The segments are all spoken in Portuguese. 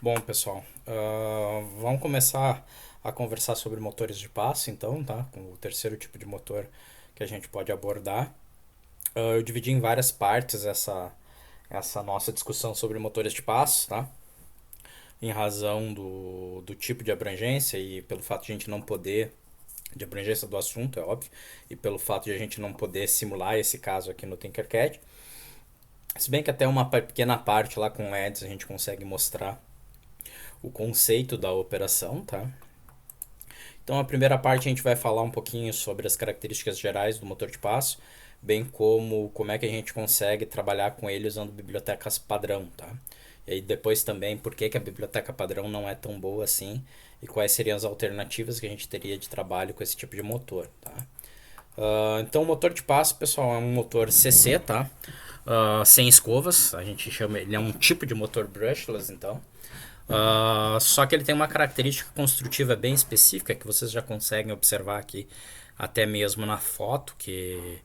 Bom, pessoal, vamos começar a conversar sobre motores de passo, então, tá? Com o terceiro tipo de motor que a gente pode abordar. Eu dividi em várias partes essa nossa discussão sobre motores de passo, tá? Em razão do tipo de abrangência e pelo fato de a gente não poder, de abrangência do assunto, é óbvio, e pelo fato de a gente não poder simular esse caso aqui no Tinkercad. Se bem que até uma pequena parte lá com LEDs a gente consegue mostrar o conceito da operação, tá? Então, a primeira parte a gente vai falar um pouquinho sobre as características gerais do motor de passo, bem como é que a gente consegue trabalhar com ele usando bibliotecas padrão, tá? E aí depois também por que a biblioteca padrão não é tão boa assim e quais seriam as alternativas que a gente teria de trabalho com esse tipo de motor, tá? Então, o motor de passo, pessoal, é um motor CC, tá? Sem escovas, a gente chama ele é um tipo de motor brushless, então. Só que ele tem uma característica construtiva bem específica que vocês já conseguem observar aqui, até mesmo na foto que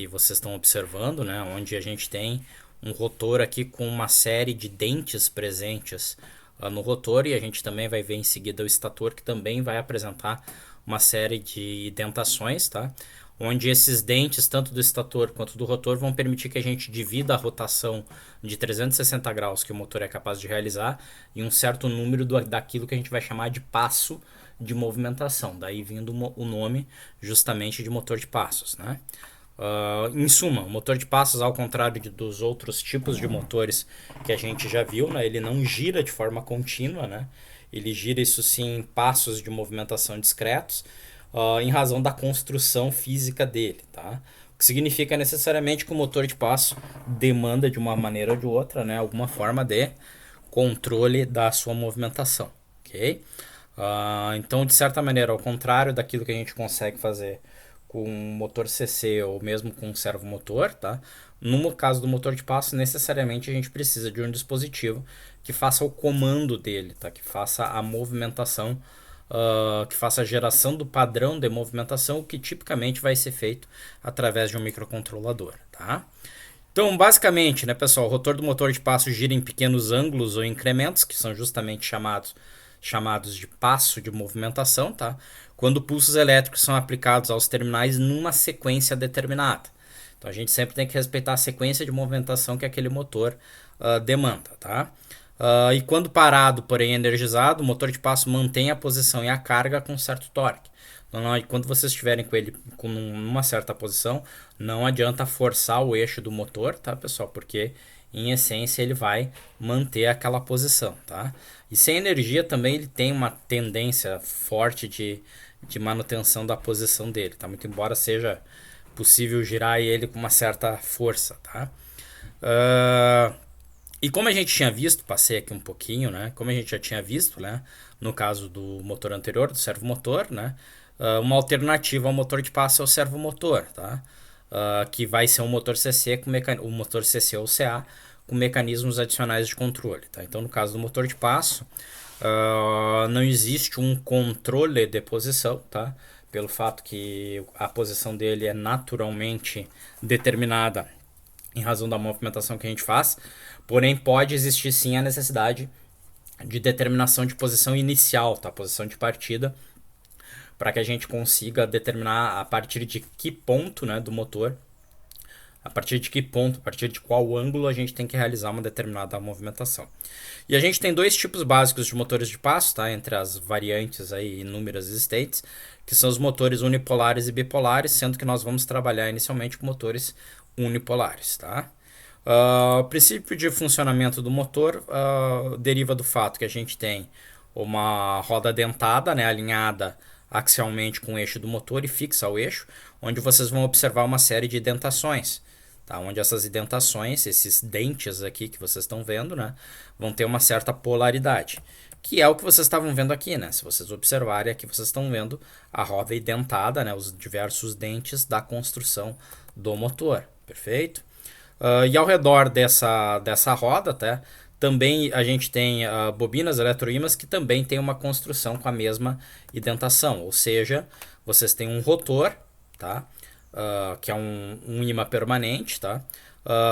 vocês estão observando, né? Onde a gente tem um rotor aqui com uma série de dentes presentes no rotor, e a gente também vai ver em seguida o estator, que também vai apresentar uma série de dentações, tá? Onde esses dentes, tanto do estator quanto do rotor, vão permitir que a gente divida a rotação de 360 graus que o motor é capaz de realizar em um certo número daquilo que a gente vai chamar de passo de movimentação. Daí vindo o nome justamente de motor de passos, né? Em suma, o motor de passos, ao contrário dos outros tipos de motores que a gente já viu, né, ele não gira de forma contínua, né? Ele gira, isso sim, em passos de movimentação discretos, em razão da construção física dele, tá? O que significa necessariamente que o motor de passo demanda de uma maneira ou de outra, né, alguma forma de controle da sua movimentação, ok? Então, de certa maneira, ao contrário daquilo que a gente consegue fazer com um motor CC ou mesmo com um servomotor, tá? No caso do motor de passo, necessariamente a gente precisa de um dispositivo que faça o comando dele, tá? Que faça a movimentação, que faça a geração do padrão de movimentação, o que tipicamente vai ser feito através de um microcontrolador, tá? Então, basicamente, né, pessoal, o rotor do motor de passo gira em pequenos ângulos ou incrementos, que são justamente chamados de passo de movimentação, tá? Quando pulsos elétricos são aplicados aos terminais numa sequência determinada. Então, a gente sempre tem que respeitar a sequência de movimentação que aquele motor demanda, tá? E quando parado, porém energizado, o motor de passo mantém a posição e a carga com certo torque. Então, quando vocês estiverem com ele com uma certa posição, não adianta forçar o eixo do motor, tá, pessoal? Porque em essência ele vai manter aquela posição, tá? E sem energia também ele tem uma tendência forte de manutenção da posição dele, tá? Muito embora seja possível girar ele com uma certa força, tá? E como a gente tinha visto, passei aqui um pouquinho, né? Como a gente já tinha visto, né? No caso do motor anterior, do servomotor, né? Uma alternativa ao motor de passo é o servomotor, tá? Que vai ser um motor CC com o motor CC ou CA com mecanismos adicionais de controle, tá? Então, no caso do motor de passo, não existe um controle de posição, tá? Pelo fato que a posição dele é naturalmente determinada em razão da movimentação que a gente faz, porém pode existir sim a necessidade de determinação de posição inicial, tá? Posição de partida, para que a gente consiga determinar a partir de que ponto, né, do motor, a partir de que ponto, a partir de qual ângulo a gente tem que realizar uma determinada movimentação. E a gente tem dois tipos básicos de motores de passo, tá? Entre as variantes aí inúmeras existentes, que são os motores unipolares e bipolares, sendo que nós vamos trabalhar inicialmente com motores unipolares, tá? O princípio de funcionamento do motor deriva do fato que a gente tem uma roda dentada, né, alinhada axialmente com o eixo do motor e fixa ao eixo, onde vocês vão observar uma série de indentações, tá? Onde essas indentações, esses dentes aqui que vocês estão vendo, né, vão ter uma certa polaridade, que é o que vocês estavam vendo aqui, né? Se vocês observarem aqui, vocês estão vendo a roda indentada, né, os diversos dentes da construção do motor, perfeito? E ao redor dessa roda, tá? Também a gente tem bobinas eletroímãs que também tem uma construção com a mesma indentação, ou seja, vocês têm um rotor, tá? Que é um ímã permanente, tá?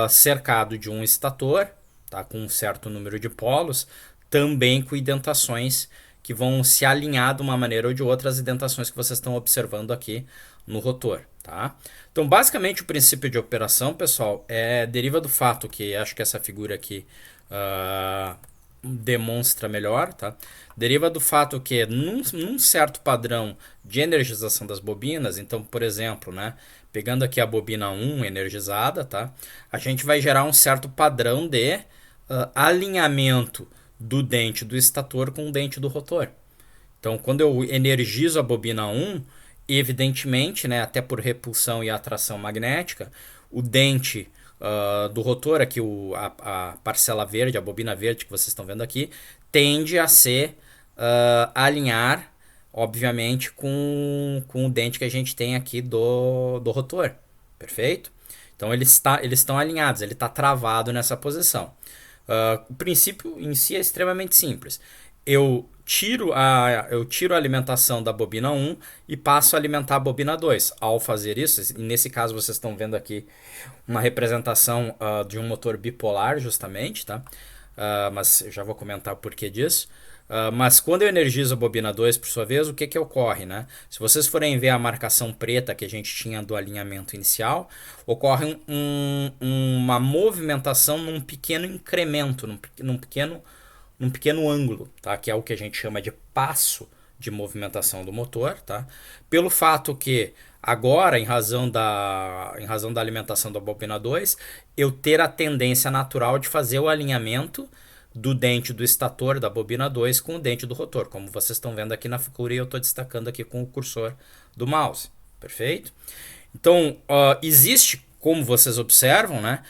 Cercado de um estator, tá? Com um certo número de polos, também com indentações que vão se alinhar de uma maneira ou de outra às indentações que vocês estão observando aqui no rotor, tá? Então, basicamente, o princípio de operação, pessoal, deriva do fato que acho que essa figura aqui demonstra melhor, tá? Deriva do fato que num certo padrão de energização das bobinas, então, por exemplo, né, pegando aqui a bobina 1 energizada, tá? A gente vai gerar um certo padrão de alinhamento do dente do estator com o dente do rotor. Então, quando eu energizo a bobina 1, evidentemente, né, até por repulsão e atração magnética, o dente do rotor, aqui a parcela verde, a bobina verde que vocês estão vendo aqui, tende a se alinhar, obviamente, com o dente que a gente tem aqui do rotor. Perfeito? Então, eles estão alinhados, ele está travado nessa posição. O princípio em si é extremamente simples. Eu tiro a alimentação da bobina 1 e passo a alimentar a bobina 2. Ao fazer isso, nesse caso vocês estão vendo aqui uma representação de um motor bipolar, justamente, tá? Mas eu já vou comentar o porquê disso. Mas quando eu energizo a bobina 2, por sua vez, o que ocorre, né? Se vocês forem ver a marcação preta que a gente tinha do alinhamento inicial, ocorre uma movimentação num pequeno incremento, num pequeno ângulo, tá? Que é o que a gente chama de passo de movimentação do motor, tá? Pelo fato que agora, em razão da alimentação da bobina 2, eu ter a tendência natural de fazer o alinhamento do dente do estator da bobina 2 com o dente do rotor, como vocês estão vendo aqui na figura e eu estou destacando aqui com o cursor do mouse, perfeito? Então, existe, como vocês observam, né,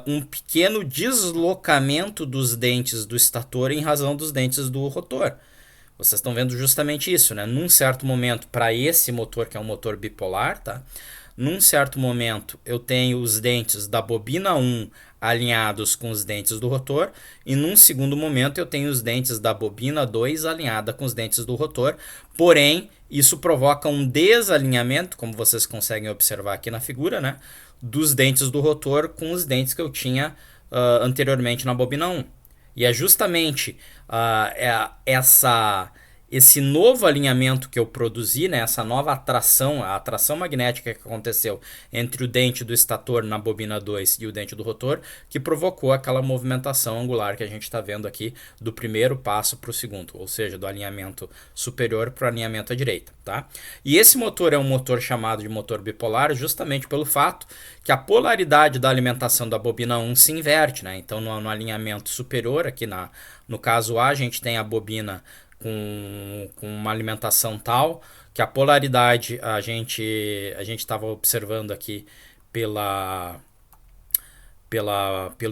um pequeno deslocamento dos dentes do estator em razão dos dentes do rotor. Vocês estão vendo justamente isso, né? Num certo momento, para esse motor, que é um motor bipolar, tá? Num certo momento, eu tenho os dentes da bobina 1 alinhados com os dentes do rotor, e num segundo momento, eu tenho os dentes da bobina 2 alinhada com os dentes do rotor, porém, isso provoca um desalinhamento, como vocês conseguem observar aqui na figura, né? Dos dentes do rotor com os dentes que eu tinha anteriormente na bobina 1. E é justamente esse novo alinhamento que eu produzi, né, essa nova atração, a atração magnética que aconteceu entre o dente do estator na bobina 2 e o dente do rotor, que provocou aquela movimentação angular que a gente está vendo aqui do primeiro passo para o segundo, ou seja, do alinhamento superior para o alinhamento à direita. Tá? E esse motor é um motor chamado de motor bipolar justamente pelo fato que a polaridade da alimentação da bobina 1 se inverte. Né? Então, no alinhamento superior, aqui no caso A, a gente tem a bobina com uma alimentação tal que a polaridade a gente estava observando aqui pelo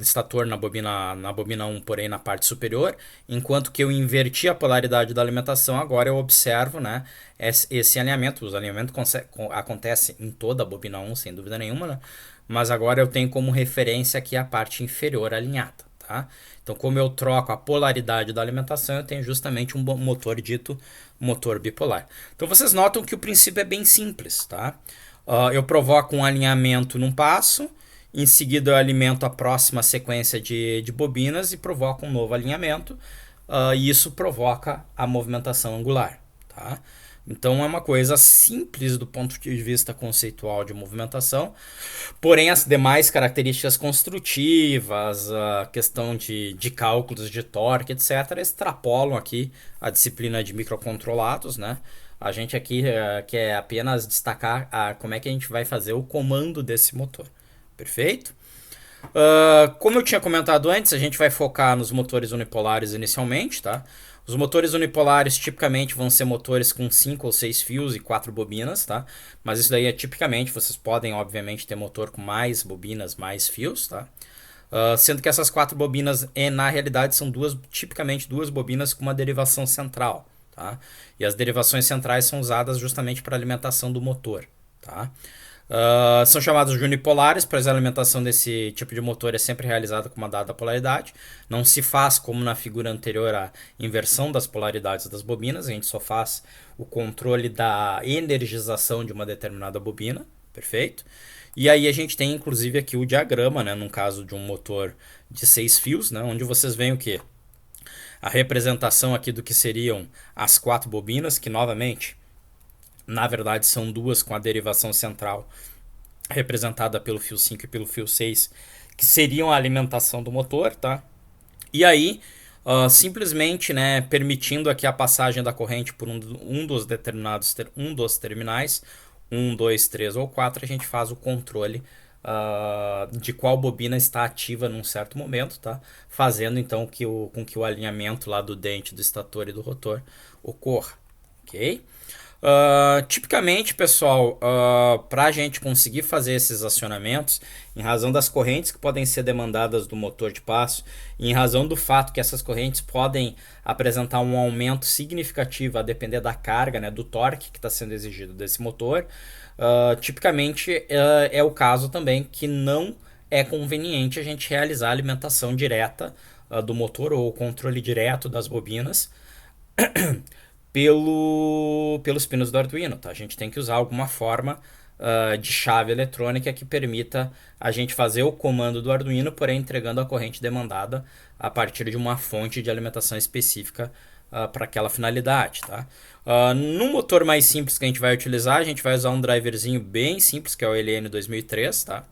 estator na bobina 1, porém na parte superior, enquanto que eu inverti a polaridade da alimentação, agora eu observo, né, esse alinhamento. O alinhamento acontece em toda a bobina 1, sem dúvida nenhuma, né, mas agora eu tenho como referência aqui a parte inferior alinhada. Tá? Então, como eu troco a polaridade da alimentação, eu tenho justamente um motor dito motor bipolar. Então, vocês notam que o princípio é bem simples. Tá? Eu provoco um alinhamento num passo, em seguida eu alimento a próxima sequência de bobinas e provoco um novo alinhamento, e isso provoca a movimentação angular. Tá? Então é uma coisa simples do ponto de vista conceitual de movimentação, porém as demais características construtivas, a questão de cálculos de torque, etc., extrapolam aqui a disciplina de microcontrolados, né? A gente aqui quer apenas destacar como é que a gente vai fazer o comando desse motor. Perfeito? Como eu tinha comentado antes, a gente vai focar nos motores unipolares inicialmente, tá? Os motores unipolares tipicamente vão ser motores com 5 ou 6 fios e 4 bobinas, tá? Mas isso daí é tipicamente, vocês podem obviamente ter motor com mais bobinas, mais fios, tá? Sendo que essas 4 bobinas na realidade são tipicamente duas bobinas com uma derivação central, tá? E as derivações centrais são usadas justamente para alimentação do motor, tá? São chamados de unipolares, pois a alimentação desse tipo de motor é sempre realizada com uma dada polaridade. Não se faz, como na figura anterior, a inversão das polaridades das bobinas. A gente só faz o controle da energização de uma determinada bobina. Perfeito? E aí a gente tem inclusive aqui o diagrama, né, no caso de um motor de 6 fios, né, onde vocês veem o quê? a representação aqui do que seriam as 4 bobinas, que novamente, na verdade, são duas com a derivação central representada pelo fio 5 e pelo fio 6, que seriam a alimentação do motor, tá? E aí, simplesmente, né, permitindo aqui a passagem da corrente por um dos determinados um dos terminais, 1, 2, 3 ou 4, a gente faz o controle de qual bobina está ativa num certo momento, tá? Fazendo então com que o alinhamento lá do dente do estator e do rotor ocorra, ok? Tipicamente, pessoal, para a gente conseguir fazer esses acionamentos, em razão das correntes que podem ser demandadas do motor de passo, e em razão do fato que essas correntes podem apresentar um aumento significativo a depender da carga, né, do torque que está sendo exigido desse motor, tipicamente é o caso também que não é conveniente a gente realizar a alimentação direta do motor ou o controle direto das bobinas pelos pinos do Arduino, tá? A gente tem que usar alguma forma de chave eletrônica que permita a gente fazer o comando do Arduino, porém entregando a corrente demandada a partir de uma fonte de alimentação específica para aquela finalidade, tá? No motor mais simples que a gente vai usar um driverzinho bem simples, que é o LN2003, tá?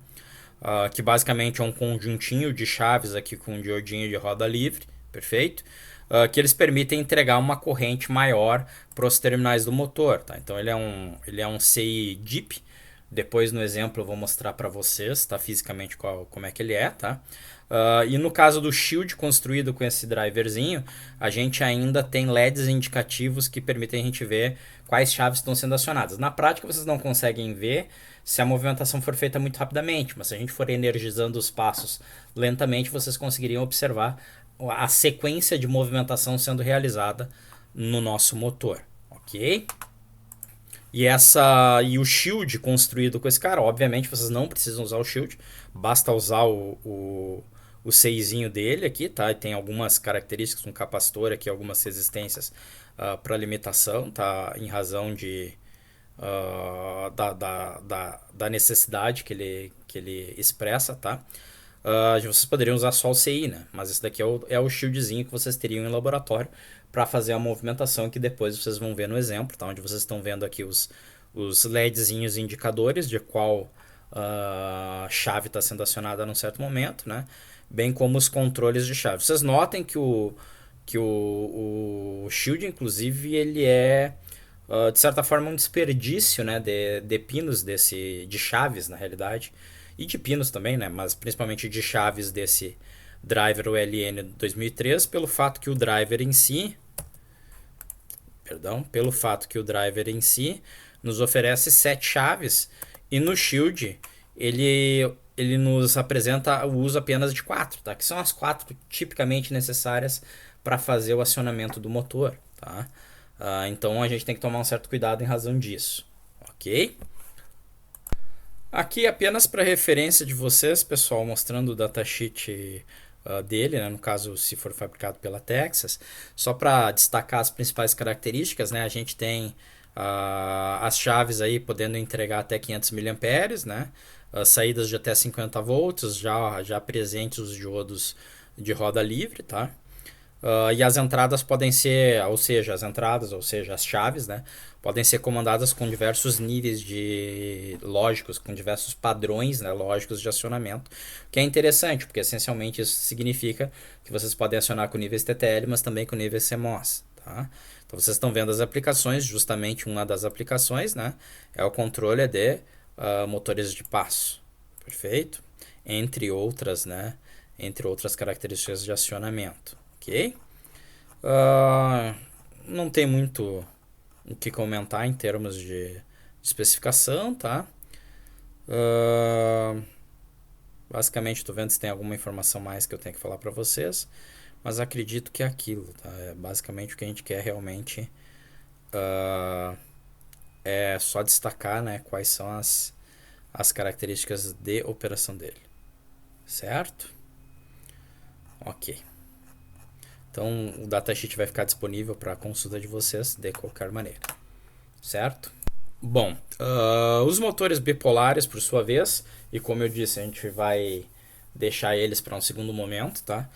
Que basicamente é um conjuntinho de chaves aqui com um diodinho de roda livre, perfeito? Que eles permitem entregar uma corrente maior para os terminais do motor, tá? Então ele é um CI DIP. Depois no exemplo eu vou mostrar para vocês, tá? Fisicamente como é que ele é, tá? E no caso do shield construído com esse driverzinho, a gente ainda tem LEDs indicativos que permitem a gente ver quais chaves estão sendo acionadas. Na prática vocês não conseguem ver se a movimentação for feita muito rapidamente, mas se a gente for energizando os passos lentamente, vocês conseguiriam observar a sequência de movimentação sendo realizada no nosso motor, ok? E o shield construído com esse cara, obviamente vocês não precisam usar o shield, basta usar o seizinho dele aqui, tá? E tem algumas características, um capacitor aqui, algumas resistências para limitação, tá? Em razão da necessidade que ele expressa, tá? Vocês poderiam usar só o CI, né? Mas esse daqui é o shieldzinho que vocês teriam em laboratório para fazer a movimentação que depois vocês vão ver no exemplo, tá? Onde vocês estão vendo aqui os LEDzinhos indicadores de qual chave está sendo acionada num certo momento, né? Bem como os controles de chave. Vocês notem que o shield, inclusive, ele é de certa forma um desperdício, né, de pinos de chaves, na realidade, e de pinos também, né, mas principalmente de chaves desse driver OLN 2003, pelo fato que o driver em si nos oferece 7 chaves, e no shield ele nos apresenta o uso apenas de 4, tá? Que são as 4 tipicamente necessárias para fazer o acionamento do motor, tá? Então a gente tem que tomar um certo cuidado em razão disso, ok? Aqui apenas para referência de vocês, pessoal, mostrando o datasheet dele, né? No caso, se for fabricado pela Texas, só para destacar as principais características, né? A gente tem as chaves aí podendo entregar até 500 mA, né? Saídas de até 50 volts, já presentes os diodos de roda livre, tá? E as entradas podem ser, ou seja, as chaves, né, podem ser comandadas com diversos níveis lógicos, com diversos padrões, né, lógicos de acionamento, que é interessante, porque essencialmente isso significa que vocês podem acionar com níveis TTL, mas também com níveis CMOS, tá? Então vocês estão vendo as aplicações, justamente uma das aplicações, né, é o controle de motores de passo, perfeito? Entre outras, né, entre outras características de acionamento. Ok? Não tem muito o que comentar em termos de especificação, tá? Basicamente, estou vendo se tem alguma informação mais que eu tenho que falar para vocês, mas acredito que é aquilo, tá? Basicamente o que a gente quer realmente é só destacar, né, quais são as características de operação dele, certo? Ok. Então, o datasheet vai ficar disponível para consulta de vocês de qualquer maneira, certo? Bom, os motores bipolares, por sua vez, e como eu disse, a gente vai deixar eles para um segundo momento, tá?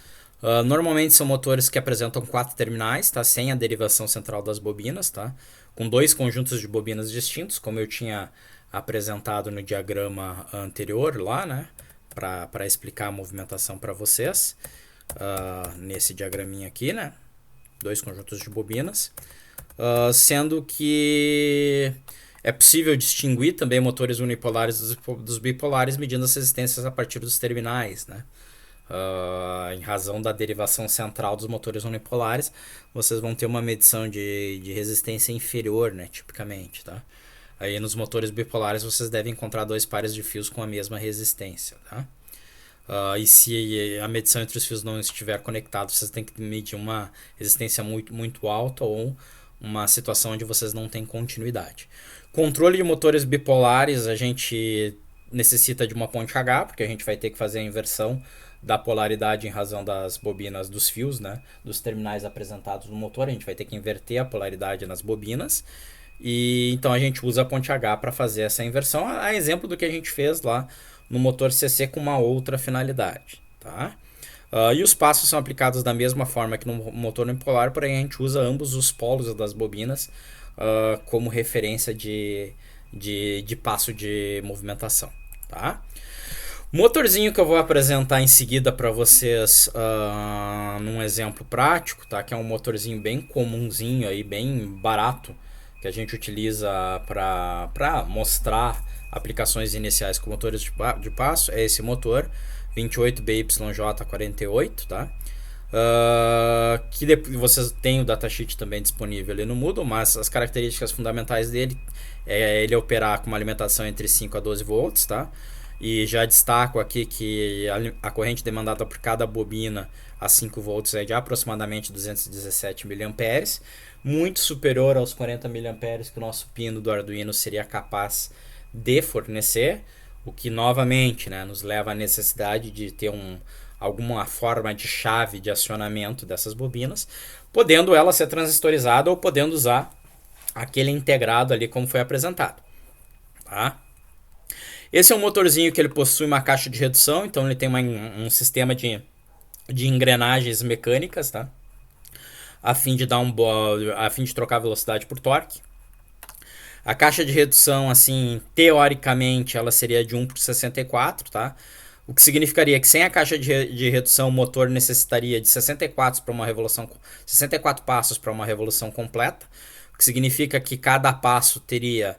Normalmente são motores que apresentam 4 terminais, tá? Sem a derivação central das bobinas, tá? Com 2 conjuntos de bobinas distintos, como eu tinha apresentado no diagrama anterior lá, né? Para explicar a movimentação para vocês. Nesse diagraminha aqui, né? 2 conjuntos de bobinas. Sendo que é possível distinguir também motores unipolares dos bipolares medindo as resistências a partir dos terminais, né? Em razão da derivação central dos motores unipolares, vocês vão ter uma medição de resistência inferior, né, tipicamente, tá? Aí nos motores bipolares vocês devem encontrar 2 pares de fios com a mesma resistência, tá? E se a medição entre os fios não estiver conectado, vocês têm que medir uma resistência muito, muito alta ou uma situação onde vocês não têm continuidade. Controle de motores bipolares, a gente necessita de uma ponte H, porque a gente vai ter que fazer a inversão da polaridade em razão das bobinas dos fios, né, dos terminais apresentados no motor. A gente vai ter que inverter a polaridade nas bobinas. E então a gente usa a ponte H para fazer essa inversão, a exemplo do que a gente fez lá no motor CC com uma outra finalidade, tá? E os passos são aplicados da mesma forma que no motor unipolar, porém a gente usa ambos os polos das bobinas como referência de passo de movimentação, tá? Motorzinho que eu vou apresentar em seguida para vocês num exemplo prático, tá? Que é um motorzinho bem comumzinho aí, bem barato, que a gente utiliza para mostrar aplicações iniciais com motores de passo. É esse motor 28BYJ48, tá? Que vocês têm o datasheet também disponível ali no Moodle, mas as características fundamentais dele é ele operar com uma alimentação entre 5 a 12 volts, tá? E já destaco aqui que a corrente demandada por cada bobina a 5 volts é de aproximadamente 217 mA, muito superior aos 40 mA que o nosso pino do Arduino seria capaz de fornecer, o que novamente, né, nos leva à necessidade de ter alguma forma de chave de acionamento dessas bobinas, podendo ela ser transistorizada ou podendo usar aquele integrado ali como foi apresentado, tá? Esse é um motorzinho que ele possui uma caixa de redução, então ele tem um sistema de engrenagens mecânicas, tá? A fim de trocar a velocidade por torque. A caixa de redução, assim, teoricamente, ela seria de 1/64, tá? O que significaria que sem a caixa de redução o motor necessitaria de 64 passos para uma revolução completa, o que significa que cada passo teria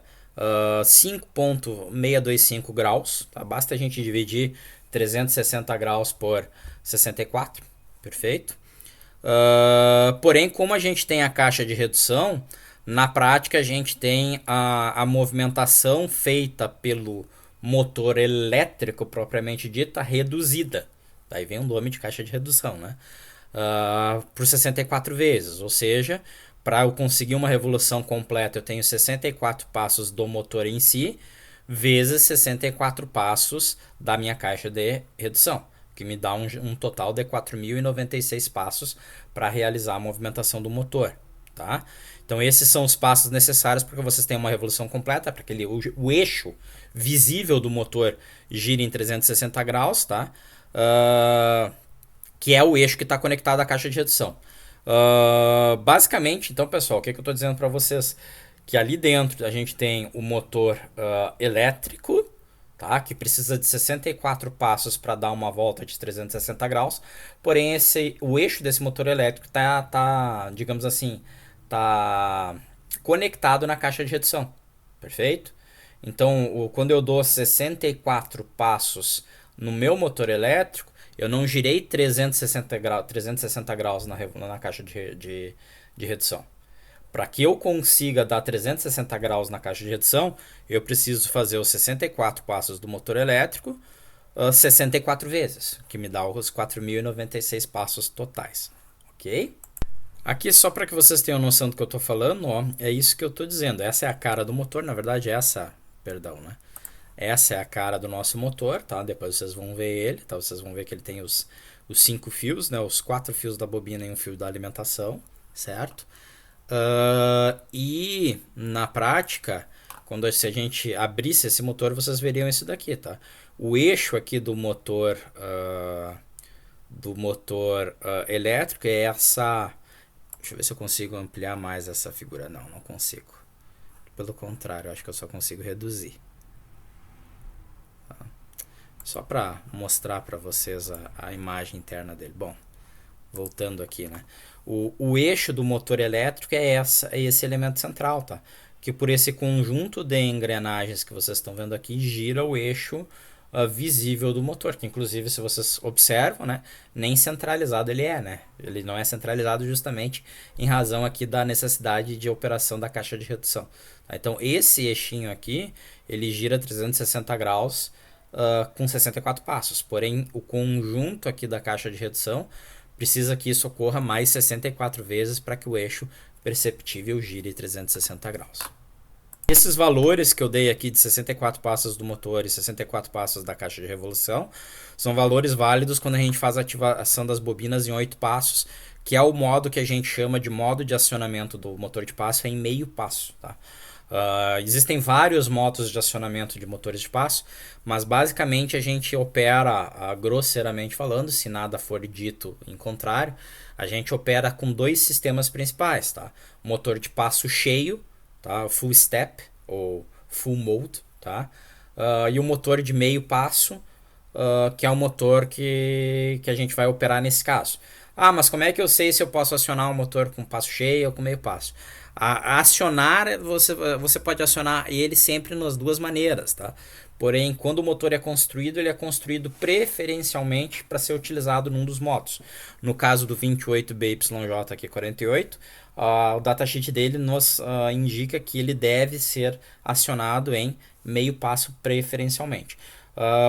5,625 graus, tá? Basta a gente dividir 360 graus por 64, perfeito? Porém, como a gente tem a caixa de redução, na prática a gente tem a movimentação feita pelo motor elétrico propriamente dita reduzida. Daí vem o nome de caixa de redução, né? Por 64 vezes, ou seja, para eu conseguir uma revolução completa eu tenho 64 passos do motor em si, vezes 64 passos da minha caixa de redução, que me dá um total de 4.096 passos para realizar a movimentação do motor, tá? Então esses são os passos necessários para que vocês tenham uma revolução completa, para que o eixo visível do motor gire em 360 graus, tá? Que é o eixo que está conectado à caixa de redução. Basicamente, então, pessoal, o que eu estou dizendo para vocês? Que ali dentro a gente tem o motor elétrico, tá? Que precisa de 64 passos para dar uma volta de 360 graus. Porém, o eixo desse motor elétrico tá, digamos assim, tá conectado na caixa de redução. Perfeito? Então, quando eu dou 64 passos no meu motor elétrico, eu não girei 360 graus na caixa de redução. Para que eu consiga dar 360 graus na caixa de redução, eu preciso fazer os 64 passos do motor elétrico 64 vezes, que me dá os 4.096 passos totais. Ok? Aqui, só para que vocês tenham noção do que eu estou falando, ó, é isso que eu estou dizendo. Essa é a cara do motor, na verdade, essa é a cara do nosso motor, tá? Depois vocês vão ver ele, tá? Vocês vão ver que ele tem os 5 fios, né? Os 4 fios da bobina e um fio da alimentação, certo? E na prática, se a gente abrisse esse motor, vocês veriam isso daqui, tá? O eixo aqui do motor do motor elétrico é essa. Deixa eu ver se eu consigo ampliar mais essa figura. Não, não consigo. Pelo contrário, acho que eu só consigo reduzir. Tá? Só para mostrar para vocês a imagem interna dele. Bom, voltando aqui, né? O eixo do motor elétrico é esse elemento central, tá? Que por esse conjunto de engrenagens que vocês estão vendo aqui, gira o eixo visível do motor, que inclusive se vocês observam, né, nem centralizado ele é, né? Ele não é centralizado justamente em razão aqui da necessidade de operação da caixa de redução. Tá? Então esse eixinho aqui, ele gira 360 graus com 64 passos, porém o conjunto aqui da caixa de redução precisa que isso ocorra mais 64 vezes para que o eixo perceptível gire 360 graus. Esses valores que eu dei aqui de 64 passos do motor e 64 passos da caixa de revolução são valores válidos quando a gente faz a ativação das bobinas em 8 passos, que é o modo que a gente chama de modo de acionamento do motor de passo em meio passo. Tá? Existem vários modos de acionamento de motores de passo, mas basicamente a gente opera, grosseiramente falando, se nada for dito em contrário, a gente opera com dois sistemas principais. Tá? O motor de passo cheio, tá? Full step ou full mode, tá? E o motor de meio passo, que é o motor que a gente vai operar nesse caso. Ah, mas como é que eu sei se eu posso acionar o motor com passo cheio ou com meio passo? Acionar, você pode acionar ele sempre nas duas maneiras, tá? Porém, quando o motor é construído, ele é construído preferencialmente para ser utilizado num dos modos. No caso do 28BYJ-48, o datasheet dele nos indica que ele deve ser acionado em meio passo preferencialmente.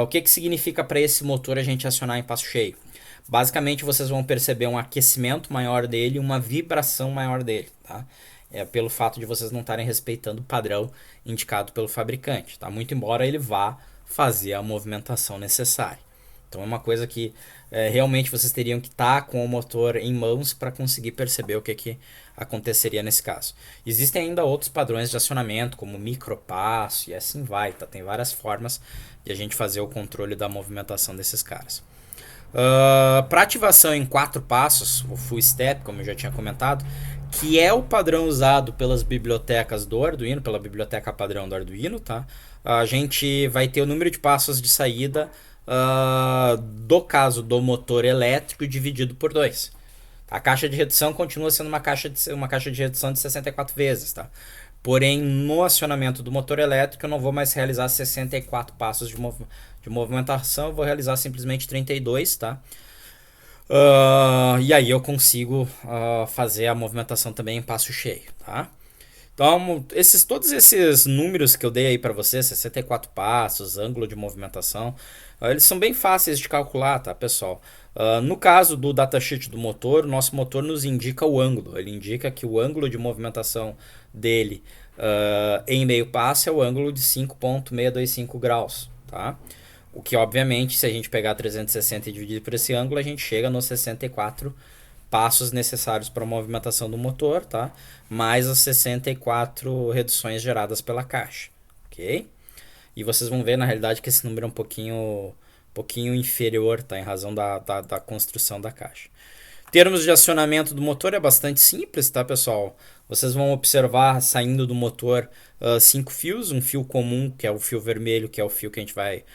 O que significa para esse motor a gente acionar em passo cheio? Basicamente, vocês vão perceber um aquecimento maior dele e uma vibração maior dele, tá? Pelo fato de vocês não estarem respeitando o padrão indicado pelo fabricante, tá? Muito embora ele vá fazer a movimentação necessária. Então é uma coisa que realmente vocês teriam que estar com o motor em mãos para conseguir perceber o que aconteceria nesse caso. Existem ainda outros padrões de acionamento, como micropasso e assim vai, tá? Tem várias formas de a gente fazer o controle da movimentação desses caras. Para ativação em 4 passos, o full step, como eu já tinha comentado, que é o padrão usado pelas bibliotecas do Arduino, pela biblioteca padrão do Arduino, tá? A gente vai ter o número de passos de saída do caso do motor elétrico dividido por 2. A caixa de redução continua sendo uma caixa de redução de 64 vezes, tá? Porém, no acionamento do motor elétrico, eu não vou mais realizar 64 passos de movimentação, eu vou realizar simplesmente 32, tá? E aí eu consigo fazer a movimentação também em passo cheio, tá? Então, todos esses números que eu dei aí para vocês, 64 passos, ângulo de movimentação, eles são bem fáceis de calcular, tá, pessoal? No caso do datasheet do motor, o nosso motor nos indica o ângulo. Ele indica que o ângulo de movimentação dele em meio passo é o ângulo de 5,625 graus, tá? O que, obviamente, se a gente pegar 360 e dividir por esse ângulo, a gente chega nos 64 passos necessários para a movimentação do motor, tá? Mais as 64 reduções geradas pela caixa, ok? E vocês vão ver, na realidade, que esse número é um pouquinho inferior, tá? Em razão da construção da caixa. Termos de acionamento do motor é bastante simples, tá, pessoal? Vocês vão observar saindo do motor 5 fios, um fio comum, que é o fio vermelho, que é o fio que a gente vai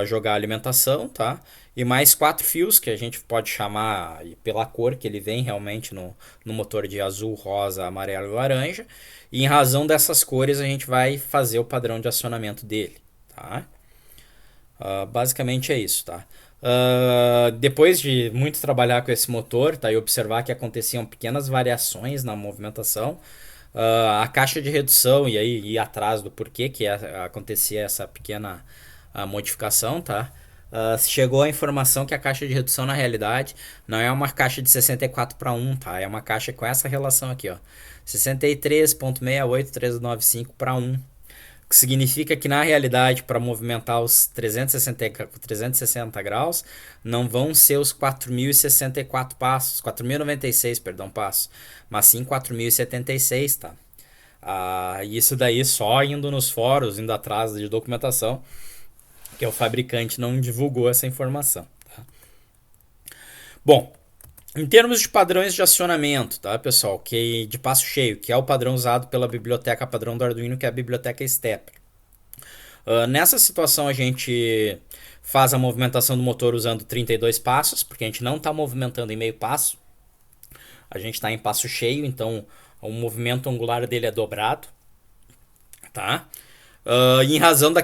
jogar a alimentação, tá? E mais 4 fios, que a gente pode chamar pela cor que ele vem realmente no motor de azul, rosa, amarelo e laranja. E em razão dessas cores a gente vai fazer o padrão de acionamento dele, tá? Basicamente é isso, tá? Depois de muito trabalhar com esse motor, tá, e observar que aconteciam pequenas variações na movimentação, a caixa de redução, e aí ir atrás do porquê que acontecia essa pequena modificação, tá? Chegou a informação que a caixa de redução na realidade não é uma caixa de 64 para 1, tá? É uma caixa com essa relação aqui, ó, 63.68395 para 1. O que significa que na realidade, para movimentar os 360 graus, não vão ser os 4.064 passos, 4.096, perdão, passos, mas sim 4.076, tá? Isso daí só indo nos fóruns, indo atrás de documentação, que o fabricante não divulgou essa informação. Tá? Bom, em termos de padrões de acionamento, tá, pessoal, que de passo cheio, que é o padrão usado pela biblioteca padrão do Arduino, que é a biblioteca Stepper. Nessa situação a gente faz a movimentação do motor usando 32 passos, porque a gente não está movimentando em meio passo, a gente está em passo cheio, então o movimento angular dele é dobrado, tá? Em razão da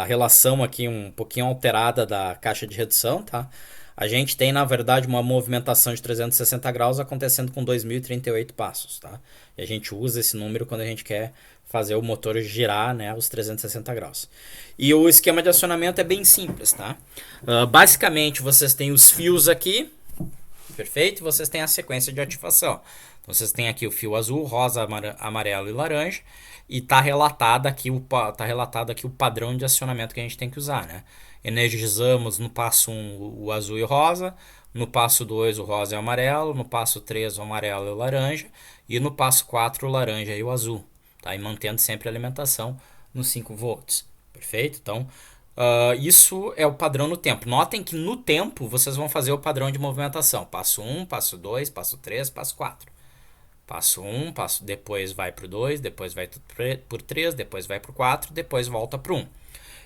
relação aqui um pouquinho alterada da caixa de redução, tá? A gente tem, na verdade, uma movimentação de 360 graus acontecendo com 2038 passos, tá? E a gente usa esse número quando a gente quer fazer o motor girar, né, os 360 graus. E o esquema de acionamento é bem simples, tá? Basicamente, vocês têm os fios aqui, perfeito? E vocês têm a sequência de ativação. Então, vocês têm aqui o fio azul, rosa, amarelo e laranja. E está relatado aqui o padrão de acionamento que a gente tem que usar, né? Energizamos no passo 1 o azul e o rosa, no passo 2 o rosa e o amarelo, no passo 3 o amarelo e o laranja, e no passo 4 o laranja e o azul. Tá? E mantendo sempre a alimentação nos 5 volts. Perfeito? Então, isso é o padrão no tempo. Notem que no tempo vocês vão fazer o padrão de movimentação. Passo 1, passo 2, passo 3, passo 4. Passo 1, depois vai para o 2, depois vai por 3, depois vai para o 4, depois volta para o 1.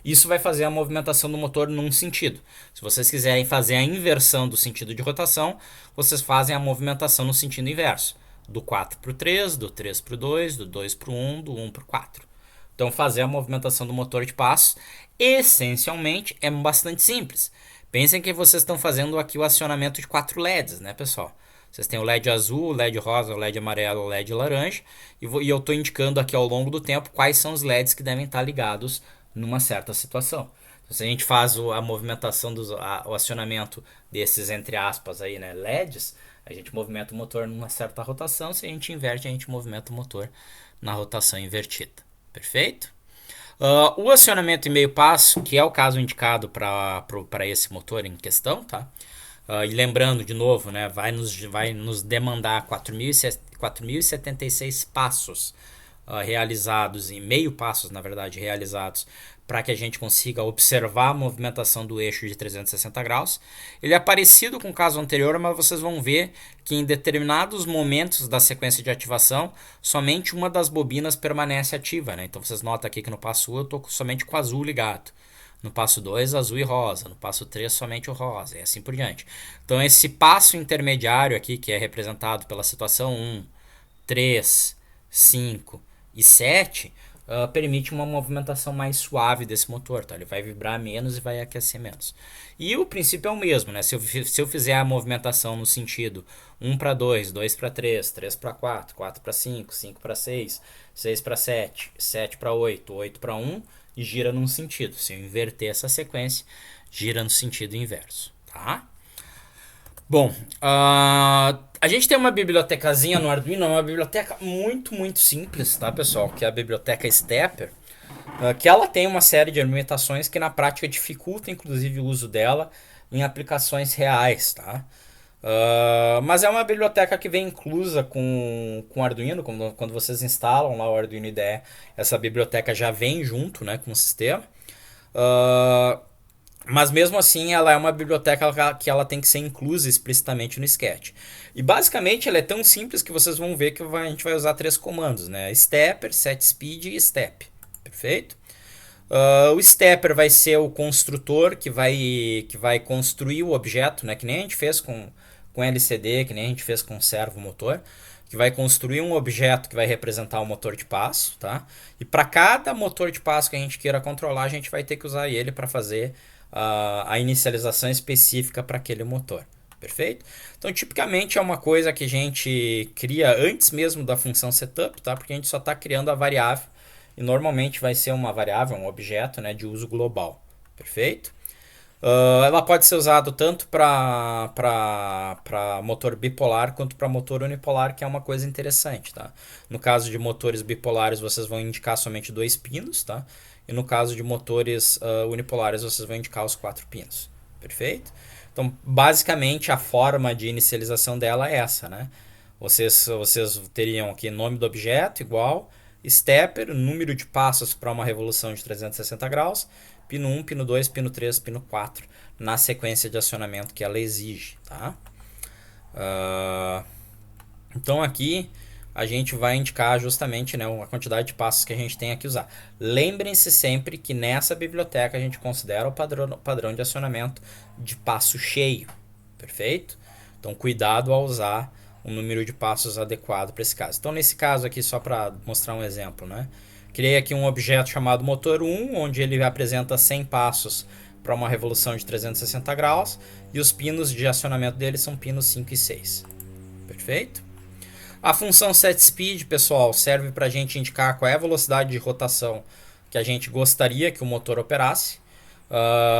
Isso vai fazer a movimentação do motor num sentido. Se vocês quiserem fazer a inversão do sentido de rotação, vocês fazem a movimentação no sentido inverso. Do 4 para o 3, do 3 para o 2, do 2 para o 1, do 1 para o 4. Então fazer a movimentação do motor de passo, essencialmente, é bastante simples. Pensem que vocês estão fazendo aqui o acionamento de 4 LEDs, né, pessoal? Vocês têm o LED azul, o LED rosa, o LED amarelo, o LED laranja. E eu estou indicando aqui ao longo do tempo quais são os LEDs que devem estar ligados numa certa situação. Então, se a gente faz a movimentação, o acionamento desses, entre aspas, aí, né, LEDs, a gente movimenta o motor numa certa rotação. Se a gente inverte, a gente movimenta o motor na rotação invertida. Perfeito? O acionamento em meio passo, que é o caso indicado para esse motor em questão, tá? E lembrando de novo, né, vai nos demandar 4.076 passos realizados, em meio passos, na verdade, realizados, para que a gente consiga observar a movimentação do eixo de 360 graus. Ele é parecido com o caso anterior, mas vocês vão ver que em determinados momentos da sequência de ativação, somente uma das bobinas permanece ativa, né? Então vocês notam aqui que no passo 1 eu estou somente com o azul ligado. No passo 2, azul e rosa. No passo 3, somente o rosa. E assim por diante. Então, esse passo intermediário aqui, que é representado pela situação 1, 3, 5 e 7, permite uma movimentação mais suave desse motor. Tá? Ele vai vibrar menos e vai aquecer menos. E o princípio é o mesmo. Né? Se eu fizer a movimentação no sentido 1 para 2, 2 para 3, 3 para 4, 4 para 5, 5 para 6, 6 para 7, 7 para 8, 8 para 1... e gira num sentido. Se eu inverter essa sequência, gira no sentido inverso, tá? Bom, a gente tem uma bibliotecazinha no Arduino, uma biblioteca muito simples, tá, pessoal? Que é a biblioteca Stepper, que ela tem uma série de limitações que na prática dificulta, inclusive, o uso dela em aplicações reais, tá? Mas é uma biblioteca que vem inclusa com o Arduino. Quando vocês instalam lá o Arduino IDE, essa biblioteca já vem junto, né, com o sistema. Mas mesmo assim ela é uma biblioteca que ela tem que ser inclusa explicitamente no Sketch. E basicamente ela é tão simples que vocês vão ver que a gente vai usar 3 comandos, né? Stepper, setSpeed e step. Perfeito? O stepper vai ser o construtor que vai construir o objeto, né? Que nem a gente fez com LCD, que nem a gente fez com servo motor, que vai construir um objeto que vai representar o motor de passo, tá? E para cada motor de passo que a gente queira controlar, a gente vai ter que usar ele para fazer a inicialização específica para aquele motor. Perfeito? Então, tipicamente é uma coisa que a gente cria antes mesmo da função setup, tá? Porque a gente só está criando a variável e normalmente vai ser uma variável, um objeto, né, de uso global. Perfeito? Ela pode ser usada tanto para motor bipolar quanto para motor unipolar, que é uma coisa interessante, tá? No caso de motores bipolares, vocês vão indicar somente 2 pinos, tá? E no caso de motores unipolares, vocês vão indicar os 4 pinos. Perfeito? Então, basicamente, a forma de inicialização dela é essa, né? Vocês teriam aqui nome do objeto igual, stepper, número de passos para uma revolução de 360 graus, pino 1, pino 2, pino 3, pino 4 na sequência de acionamento que ela exige, tá? Então aqui a gente vai indicar justamente, né, a quantidade de passos que a gente tem que usar. Lembrem-se sempre que nessa biblioteca a gente considera o padrão de acionamento de passo cheio, perfeito? Então cuidado ao usar um número de passos adequado para esse caso. Então nesse caso aqui, só para mostrar um exemplo, né? Criei aqui um objeto chamado motor 1, onde ele apresenta 100 passos para uma revolução de 360 graus, e os pinos de acionamento dele são pinos 5 e 6. Perfeito? A função setSpeed, pessoal, serve para a gente indicar qual é a velocidade de rotação que a gente gostaria que o motor operasse.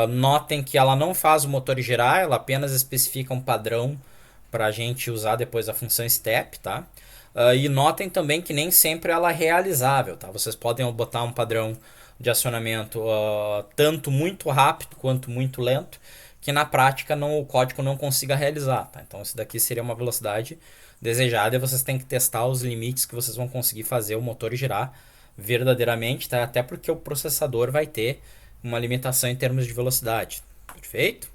Notem que ela não faz o motor girar, ela apenas especifica um padrão para a gente usar depois a função step, tá? E notem também que nem sempre ela é realizável, tá? Vocês podem botar um padrão de acionamento tanto muito rápido quanto muito lento, que na prática o código não consiga realizar, tá? Então isso daqui seria uma velocidade desejada e vocês têm que testar os limites que vocês vão conseguir fazer o motor girar verdadeiramente, tá? Até porque o processador vai ter uma limitação em termos de velocidade, perfeito?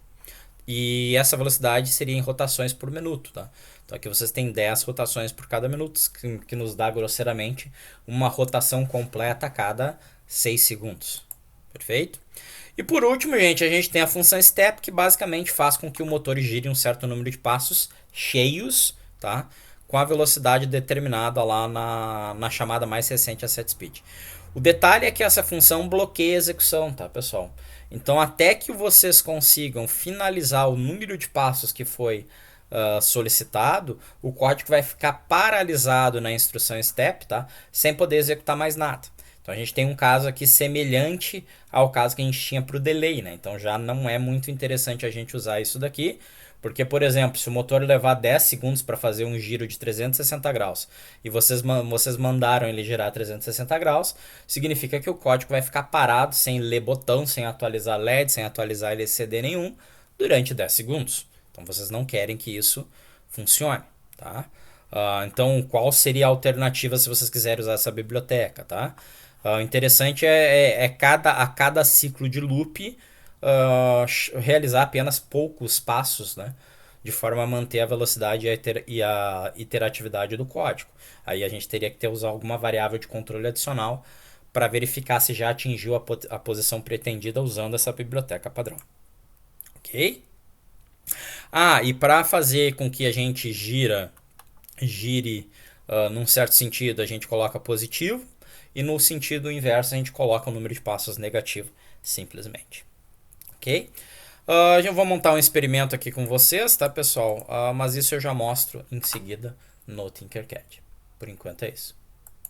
E essa velocidade seria em rotações por minuto, tá? Então aqui vocês têm 10 rotações por cada minuto, que nos dá grosseiramente uma rotação completa a cada 6 segundos, perfeito? E por último, gente, a gente tem a função step, que basicamente faz com que o motor gire um certo número de passos cheios, tá? Com a velocidade determinada lá na chamada mais recente, a setSpeed. O detalhe é que essa função bloqueia a execução, tá, pessoal? Então, até que vocês consigam finalizar o número de passos que foi solicitado, o código vai ficar paralisado na instrução step, tá? Sem poder executar mais nada. Então a gente tem um caso aqui semelhante ao caso que a gente tinha para o delay, né? Então já não é muito interessante a gente usar isso daqui, porque, por exemplo, se o motor levar 10 segundos para fazer um giro de 360 graus e vocês mandaram ele girar 360 graus, significa que o código vai ficar parado sem ler botão, sem atualizar LED, sem atualizar LCD nenhum durante 10 segundos. Então vocês não querem que isso funcione, tá? Então qual seria a alternativa se vocês quiserem usar essa biblioteca, tá? O interessante é a cada ciclo de loop realizar apenas poucos passos, né? De forma a manter a velocidade e a iteratividade do código. Aí a gente teria que usar alguma variável de controle adicional para verificar se já atingiu a posição pretendida usando essa biblioteca padrão. Ok? E para fazer com que a gente gire num certo sentido, a gente coloca positivo, e no sentido inverso a gente coloca o número de passos negativo, simplesmente. Ok? Eu vou montar um experimento aqui com vocês, tá, pessoal? Mas isso eu já mostro em seguida no Tinkercad. Por enquanto é isso.